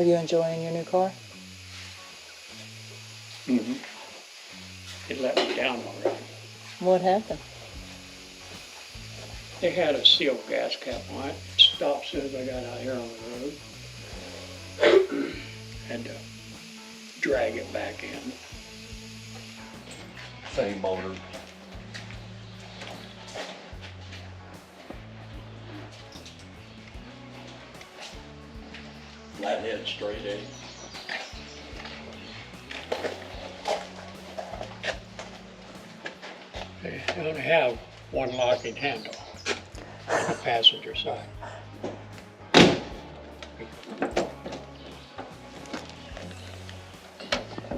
you enjoying your new car? Mm-hmm. It let me down already. What happened? They had a sealed gas cap on it. It stopped as soon as I got out here on the road. Had to drag it back in. Same motor. Flathead straight A. They only have one locking handle on the passenger side.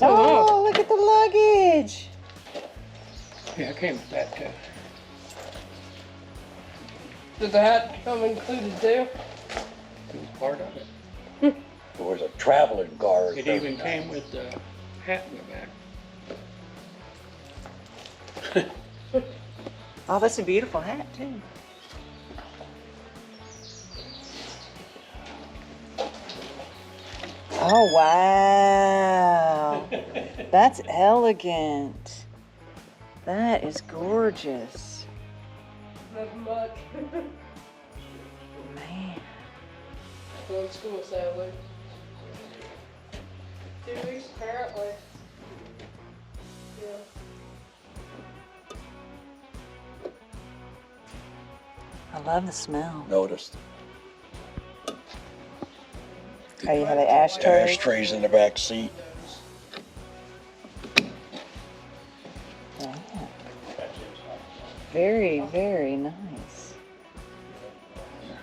Oh, look at the luggage. Yeah, I came with that too. Did the hat come included too? It was part of it. It was a traveling car. It even came with the hat in the back. Oh, that's a beautiful hat too. Oh, wow. That's elegant. That is gorgeous. Nothing much. Man. Going to school sadly. 2 weeks apparently. Yeah. I love the smell. Noticed. Oh, you have the ashtrays? Ashtrays in the back seat. Wow. Very, very nice.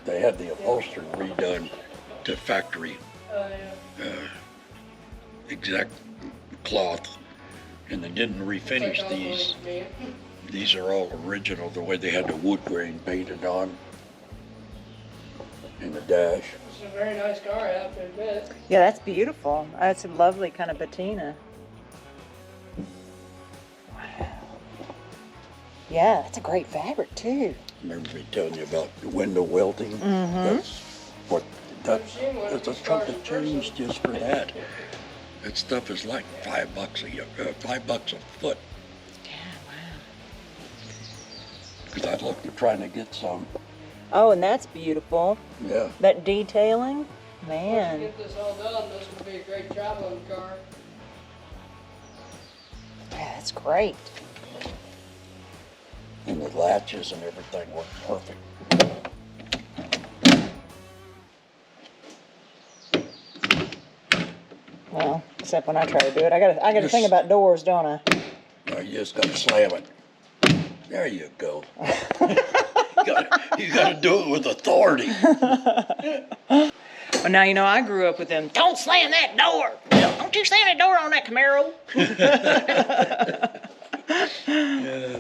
They had the upholstery redone to factory Oh yeah. exact cloth, and they didn't refinish these. These are all original, the way they had the wood grain painted on in the dash. It's a very nice car, I have to admit. Yeah, that's beautiful. That's a lovely kind of patina. Wow. Yeah, that's a great fabric too. Remember me telling you about the window welting? Mm-hmm. That's what, that's a chunk of change just for that. That stuff is like $5 $5 a foot. Yeah, wow. Because I looked at trying to get some. Oh, and that's beautiful. Yeah. That detailing, Once you man. get this all done, this would be a great traveling car. Yeah, that's great. And the latches and everything work perfect. Well, except when I try to do it, I gotta think about doors, don't I? Now you just gotta slam it. There you go. You gotta do it with authority. Well, now you know I grew up with them. Don't slam that door. Don't you slam that door on that Camaro. Yeah.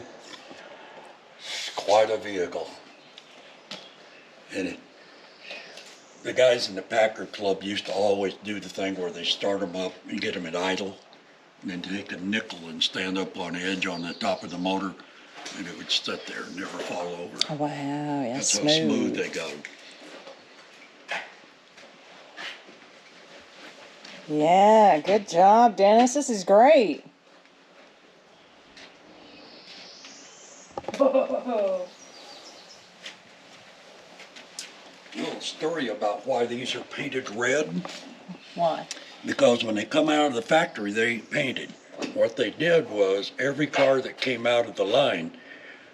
It's quite a vehicle. And the guys in the Packard Club used to always do the thing where they start them up and get them at idle, and then take a nickel and stand up on edge on the top of the motor, and it would sit there and never fall over. Oh, wow, yeah, That's smooth. how smooth they go. Yeah, good job, Dennis. This is great. Oh, Little story about why these are painted red. Why? Because when they come out of the factory, they ain't painted. What they did was every car that came out of the line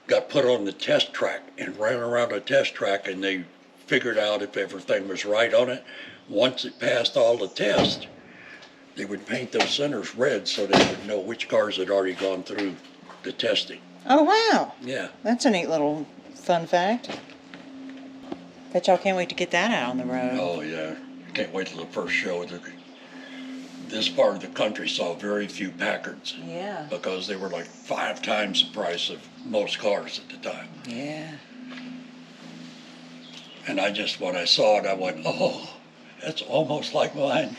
got put on the test track and ran around a test track, and they figured out if everything was right on it. Once it passed all the tests, they would paint those centers red so they would know which cars had already gone through the testing. Oh, wow. Yeah. That's a neat little fun fact. Bet y'all can't wait to get that out on the road. Oh, yeah. Can't wait till the first show. This part of the country saw very few Packards. Yeah. Because they were like 5 times the price of most cars at the time. Yeah. And when I saw it, I went, oh, that's almost like mine.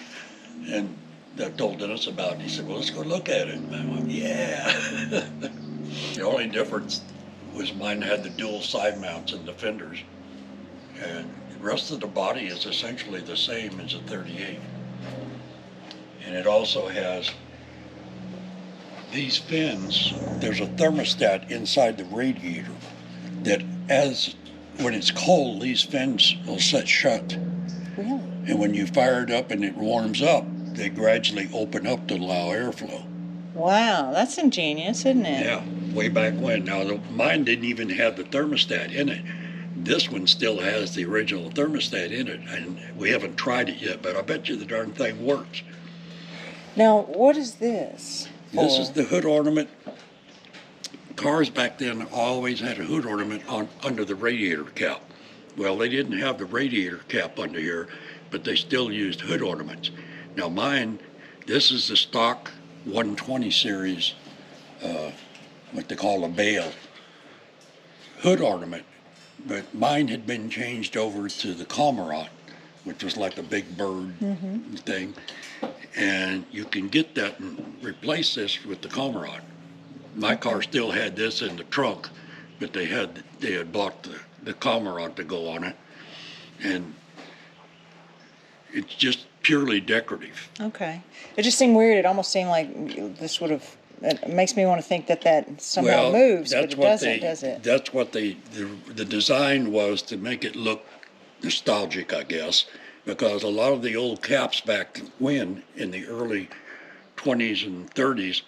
And I told Dennis about it. He said, well, let's go look at it. And I went, yeah. The only difference was mine had the dual side mounts and the fenders. And the rest of the body is essentially the same as a 38. And it also has these fins. There's a thermostat inside the radiator that when it's cold, these fins will set shut. Really? And when you fire it up and it warms up, they gradually open up to allow airflow. Wow, that's ingenious, isn't it? Yeah, way back when. Now, mine didn't even have the thermostat in it. This one still has the original thermostat in it, and we haven't tried it yet, but I bet you the darn thing works. Now, what is this? This for? is the hood ornament. Cars back then always had a hood ornament under the radiator cap. Well, they didn't have the radiator cap under here, but they still used hood ornaments. Now mine, this is the stock 120 series, what they call a bale hood ornament, but mine had been changed over to the cormorant, which was like a big bird thing, and you can get that and replace this with the cormorant. My car still had this in the trunk, but they had bought the cormorant to go on it, and it's just purely decorative. Okay. It just seemed weird. It almost seemed like this would have. It makes me want to think that somehow moves, but it doesn't, does it? That's what the design was, to make it look nostalgic, I guess, because a lot of the old caps back when in the early 20s and 30s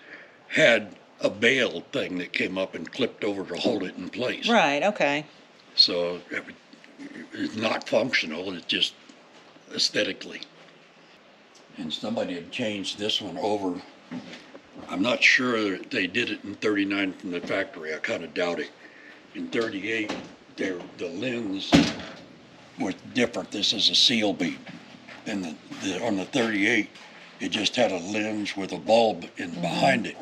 had a bale thing that came up and clipped over to hold it in place. Right. Okay. So it's not functional, it's just aesthetically. And somebody had changed this one over. I'm not sure that they did it in 39 from the factory. I kind of doubt it. In 38, the lens was different. This is a seal beam. And on the 38, it just had a lens with a bulb behind it.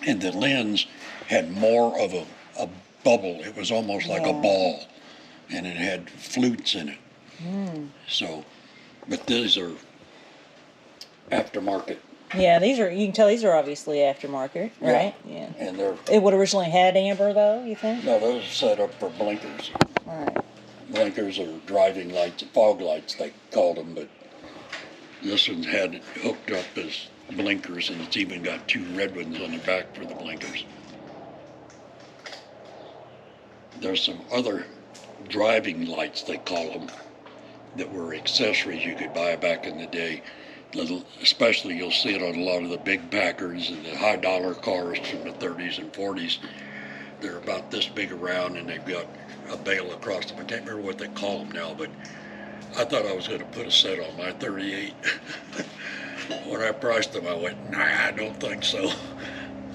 And the lens had more of a bubble. It was almost like a ball. And it had flutes in it. So, but these are aftermarket. Yeah, you can tell these are obviously aftermarket, right? Yeah. And they're, It would have originally had amber, though, you think? no, those are set up for blinkers. All right. Blinkers or driving lights, fog lights they called them, but this one's had it hooked up as blinkers, and it's even got two red ones on the back for the blinkers. There's some other driving lights, they call them, that were accessories you could buy back in the day. Especially you'll see it on a lot of the big Packards and the high dollar cars from the 30s and 40s. They're about this big around, and they've got a bale across them. I can't remember what they call them now, but I thought I was going to put a set on my 38. When I priced them, I went, nah, I don't think so.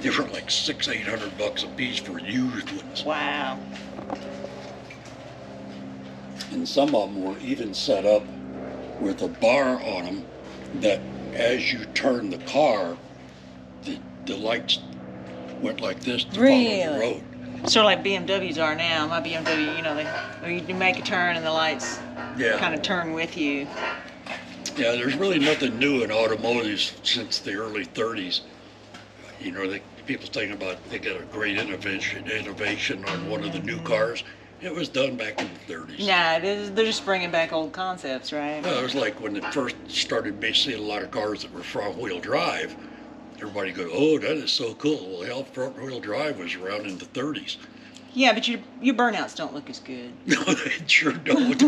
They were like $600-800 a piece for used ones. Wow. And some of them were even set up with a bar on them that as you turn the car, the lights went like this to follow the road. Sort of like BMWs are now. My BMW, you make a turn and the lights kind of turn with you. Yeah, there's really nothing new in automotives since the early 30s. People think about they got a great innovation on one of the new cars. It was done back in the 30s. Nah, they're just bringing back old concepts, right? Well, it was like when it first started seeing a lot of cars that were front-wheel drive. Everybody go, oh, that is so cool. Well, hell, front-wheel drive was around in the 30s. Yeah, but your burnouts don't look as good. No, they sure don't.